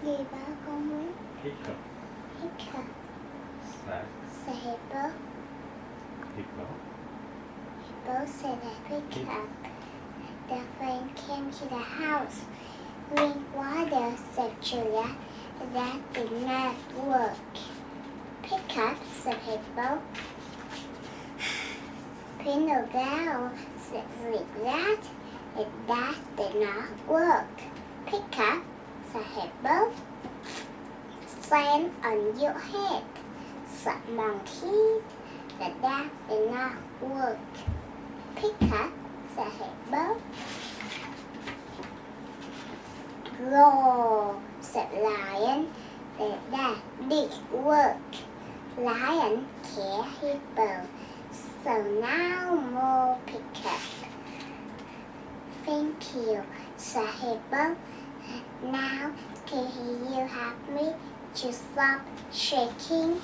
Gì ba con muốn? Hiccup Hiccups. slash Say Hippo. Hippo. Hippo said that Hiccup. Their friend came to the house. Water said Julia. That did not work. Hiccup said Hippo. Pinocchio said that. That did not work. Hiccup said Hippo. Stand on your head, said Monkey. That did not work. Hiccup said Hippo. Roar, said Lion. That did work. Lion killed Hippo. So now more Hiccup. Thank you, said Hippo. Now can you help me to stop shaking?